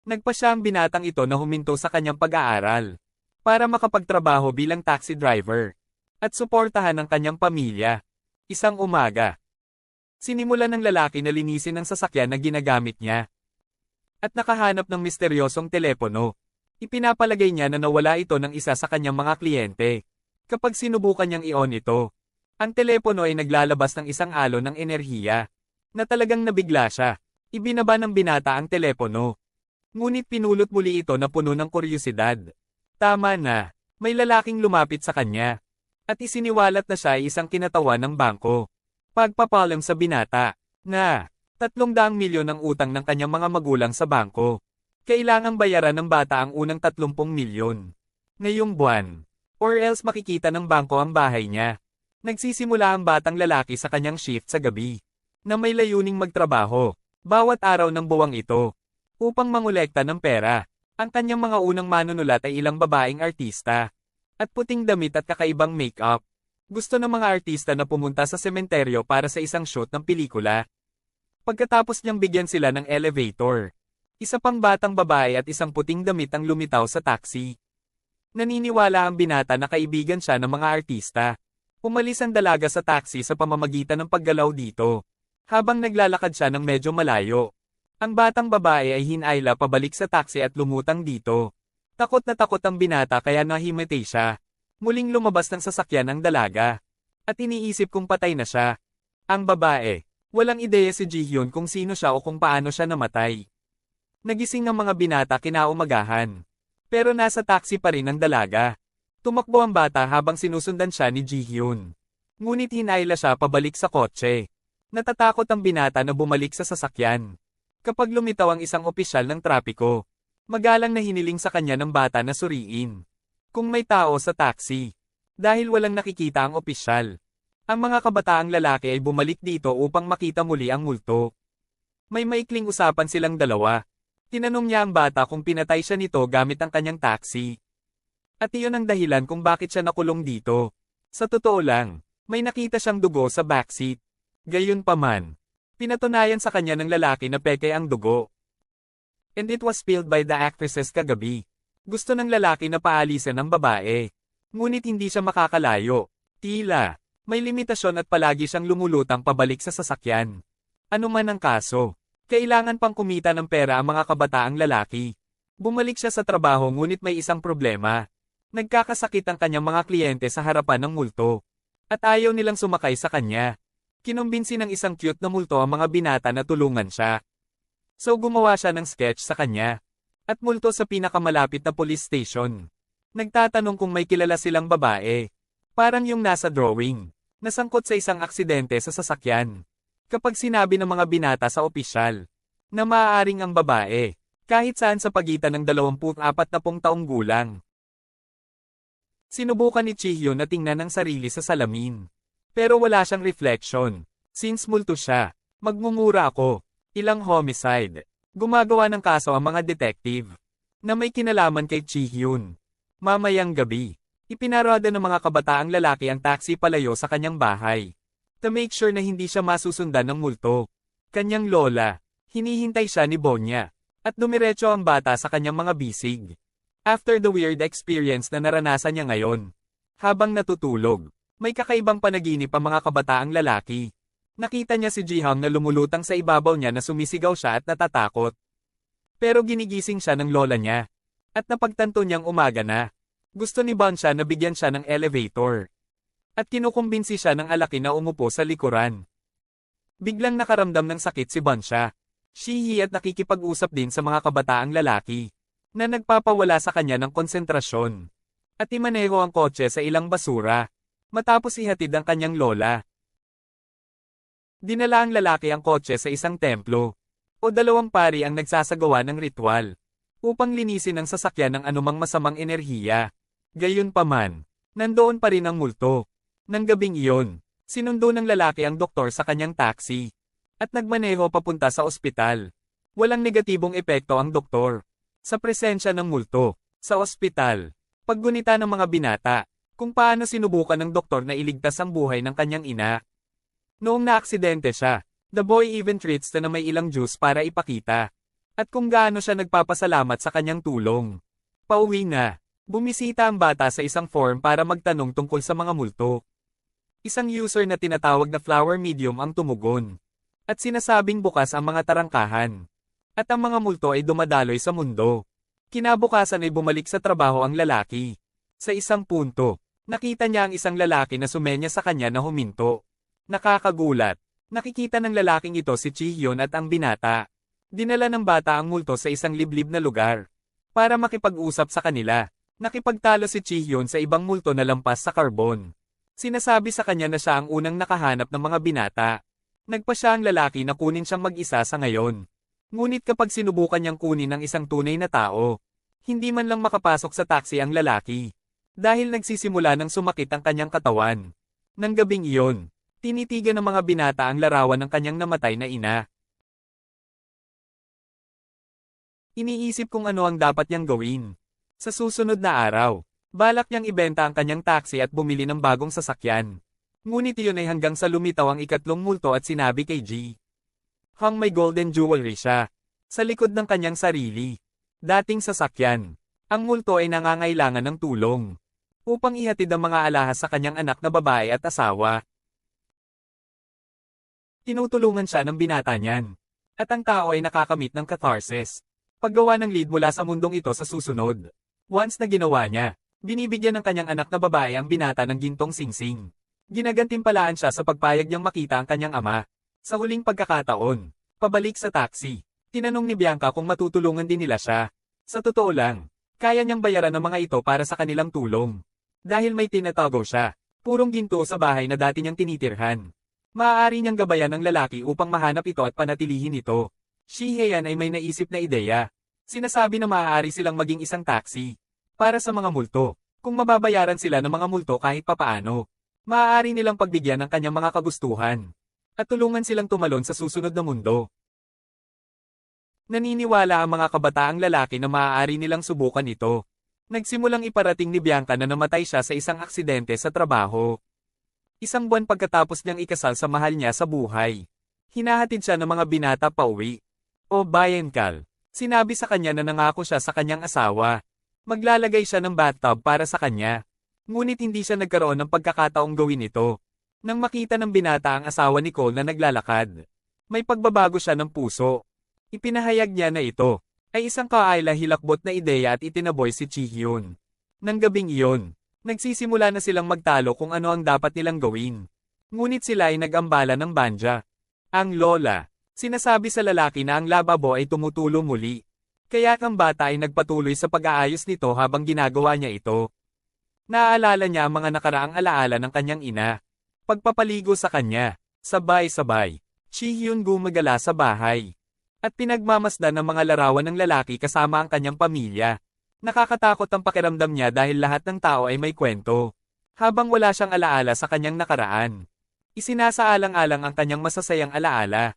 Nagpa siya ang binatang ito na huminto sa kanyang pag-aaral para makapagtrabaho bilang taxi driver at suportahan ang kanyang pamilya. Isang umaga, sinimulan ng lalaki na linisin ang sasakyan na ginagamit niya at nakahanap ng misteryosong telepono. Ipinapalagay niya na nawala ito ng isa sa kanyang mga kliyente. Kapag sinubukan niyang i-on ito, ang telepono ay naglalabas ng isang alon ng enerhiya na talagang nabigla siya. Ibinaba ng binata ang telepono. Ngunit pinulot muli ito na puno ng kuryosidad. Tama na, may lalaking lumapit sa kanya at isiniwalat na siya ay isang kinatawan ng bangko. Pagpapalam sa binata na 300 milyon ang utang ng kanyang mga magulang sa bangko. Kailangang bayaran ng bata ang unang 30 milyon ngayong buwan, or else makikita ng bangko ang bahay niya. Nagsisimula ang batang lalaki sa kanyang shift sa gabi, na may layuning magtrabaho, bawat araw ng buwang ito, upang mangolekta ng pera. Ang kanyang mga unang manunulat ay ilang babaeng artista, at puting damit at kakaibang make-up. Gusto ng mga artista na pumunta sa sementeryo para sa isang shoot ng pelikula. Pagkatapos niyang bigyan sila ng elevator, isa pang batang babae at isang puting damit ang lumitaw sa taxi. Naniniwala ang binata na kaibigan siya ng mga artista. Umalis ang dalaga sa taxi sa pamamagitan ng paggalaw dito. Habang naglalakad siya ng medyo malayo, ang batang babae ay hinayla pabalik sa taxi at lumutang dito. Takot na takot ang binata kaya nahimatay siya. Muling lumabas ng sasakyan ang dalaga. At iniisip kung patay na siya. Ang babae, walang ideya si Jihyun kung sino siya o kung paano siya namatay. Nagising ng mga binata kinaumagahan. Pero nasa taxi pa rin ang dalaga. Tumakbo ang bata habang sinusundan siya ni Jihyun. Ngunit hinayla siya pabalik sa kotse. Natatakot ang binata na bumalik sa sasakyan. Kapag lumitaw ang isang opisyal ng trapiko, magalang na hiniling sa kanya ng bata na suriin kung may tao sa taxi. Dahil walang nakikita ang opisyal, ang mga kabataang lalaki ay bumalik dito upang makita muli ang multo. May maikling usapan silang dalawa. Tinanong niya ang bata kung pinatay siya nito gamit ang kanyang taxi. At iyon ang dahilan kung bakit siya nakulong dito. Sa totoo lang, may nakita siyang dugo sa backseat. Gayunpaman, pinatunayan sa kanya ng lalaki na peke ang dugo. And it was spilled by the actresses kagabi. Gusto ng lalaki na paalisan ang babae. Ngunit hindi siya makakalayo. Tila, may limitasyon at palagi siyang lumulutang pabalik sa sasakyan. Ano man ang kaso, kailangan pang kumita ng pera ang mga kabataang lalaki. Bumalik siya sa trabaho ngunit may isang problema. Nagkakasakit ang kanyang mga kliyente sa harapan ng multo. At ayaw nilang sumakay sa kanya. Kinumbinsi ng isang cute na multo ang mga binata na tulungan siya. So gumawa siya ng sketch sa kanya. At multo sa pinakamalapit na police station. Nagtatanong kung may kilala silang babae. Parang yung nasa drawing. Nasangkot sa isang aksidente sa sasakyan. Kapag sinabi ng mga binata sa opisyal na maaaring ang babae, kahit saan sa pagitan ng 24 na taong gulang. Sinubukan ni Jihyun na tingnan ang sarili sa salamin. Pero wala siyang reflection. Since multo siya, magmumura ako. Ilang homicide. Gumagawa ng kaso ang mga detective na may kinalaman kay Jihyun. Mamayang gabi, ipinarada ng mga kabataang lalaki ang taxi palayo sa kanyang bahay. To make sure na hindi siya masusundan ng multo. Kanyang lola, hinihintay siya ni Bonya. At dumiretso ang bata sa kanyang mga bisig. After the weird experience na naranasan niya ngayon. Habang natutulog, may kakaibang panaginip ang mga kabataang lalaki. Nakita niya si Jihang na lumulutang sa ibabaw niya na sumisigaw siya at natatakot. Pero ginigising siya ng lola niya. At napagtanto niyang umaga na. Gusto ni Bonsha na bigyan siya ng elevator. At kinukumbinsi siya ng alaki na umupo sa likuran. Biglang nakaramdam ng sakit si Bonsha. Shihi at nakikipag-usap din sa mga kabataang lalaki na nagpapawala sa kanya ng konsentrasyon. At imaneho ang kotse sa ilang basura. Matapos ihatid ang kanyang lola. Dinala ang lalaki ang kotse sa isang templo o 2 pari ang nagsasagawa ng ritual upang linisin ang sasakyan ng anumang masamang enerhiya. Gayunpaman, nandoon pa rin ang multo. Nang gabing iyon, sinundo ng lalaki ang doktor sa kanyang taxi at nagmaneho papunta sa ospital. Walang negatibong epekto ang doktor sa presensya ng multo sa ospital. Paggunita ng mga binata kung paano sinubukan ng doktor na iligtas ang buhay ng kanyang ina. Noong naaksidente siya, the boy even treats na may ilang juice para ipakita at kung gaano siya nagpapasalamat sa kanyang tulong. Pauwi na. Bumisita ang bata sa isang forum para magtanong tungkol sa mga multo. Isang user na tinatawag na Flower Medium ang tumugon. At sinasabing bukas ang mga tarangkahan. At ang mga multo ay dumadaloy sa mundo. Kinabukasan ay bumalik sa trabaho ang lalaki. Sa isang punto, nakita niya ang isang lalaki na sumenya sa kanya na huminto. Nakakagulat. Nakikita ng lalaking ito si Chihyun at ang binata. Dinala ng bata ang multo sa isang liblib na lugar. Para makipag-usap sa kanila. Nakipagtalo si Chihyun sa ibang multo na lampas sa karbon. Sinasabi sa kanya na siya ang unang nakahanap ng mga binata. Nagpa siya ang lalaki na kunin siyang mag-isa sa ngayon. Ngunit kapag sinubukan niyang kunin ang isang tunay na tao, hindi man lang makapasok sa taxi ang lalaki. Dahil nagsisimula ng sumakit ang kanyang katawan. Nang gabing iyon, tinitigan ng mga binata ang larawan ng kanyang namatay na ina. Iniisip kung ano ang dapat niyang gawin. Sa susunod na araw, balak niyang ibenta ang kanyang taxi at bumili ng bagong sasakyan. Ngunit iyon ay hanggang sa lumitaw ang ikatlong multo at sinabi kay G. Hang may golden jewelry siya. Sa likod ng kanyang sarili. Dating sasakyan. Ang multo ay nangangailangan ng tulong. Upang ihatid ang mga alahas sa kanyang anak na babae at asawa. Tinutulungan siya ng binata niyan. At ang tao ay nakakamit ng catharsis. Paggawa ng lead mula sa mundong ito sa susunod. Once na ginawa niya, binibigyan ng kanyang anak na babae ang binata ng gintong singsing. Ginagantimpalaan siya sa pagpayag niyang makita ang kanyang ama. Sa huling pagkakataon, pabalik sa taxi, tinanong ni Bianca kung matutulungan din nila siya. Sa totoo lang, kaya niyang bayaran ang mga ito para sa kanilang tulong. Dahil may tinatago siya, purong ginto sa bahay na dati niyang tinitirhan. Maaari niyang gabayan ang lalaki upang mahanap ito at panatilihin ito. Si Heian ay may naisip na ideya. Sinasabi na maaari silang maging isang taxi. Para sa mga multo, kung mababayaran sila ng mga multo kahit papaano, maaari nilang pagbigyan ng kanyang mga kagustuhan. At tulungan silang tumalon sa susunod na mundo. Naniniwala ang mga kabataang lalaki na maaari nilang subukan ito. Nagsimulang iparating ni Bianca na namatay siya sa isang aksidente sa trabaho. Isang buwan pagkatapos niyang ikasal sa mahal niya sa buhay. Hinahatid siya ng mga binata pauwi. O Bianca, sinabi sa kanya na nangako siya sa kanyang asawa. Maglalagay siya ng bathtub para sa kanya. Ngunit hindi siya nagkaroon ng pagkakataong gawin ito. Nang makita ng binata ang asawa ni Cole na naglalakad, may pagbabago siya ng puso. Ipinahayag niya na ito ay isang kaila-hilakbot na ideya at itinaboy si Chihyun. Nang gabing iyon, nagsisimula na silang magtalo kung ano ang dapat nilang gawin. Ngunit sila ay nag-ambala ng banja. Ang lola, sinasabi sa lalaki na ang lababo ay tumutulo muli. Kaya ang bata ay nagpatuloy sa pag-aayos nito habang ginagawa niya ito. Naaalala niya ang mga nakaraang alaala ng kanyang ina. Pagpapaligo sa kanya, sabay-sabay, Chihyun gumagala sa bahay. At pinagmamasdan ng mga larawan ng lalaki kasama ang kanyang pamilya. Nakakatakot ang pakiramdam niya dahil lahat ng tao ay may kwento. Habang wala siyang alaala sa kanyang nakaraan. Isinasaalang-alang ang kanyang masasayang alaala.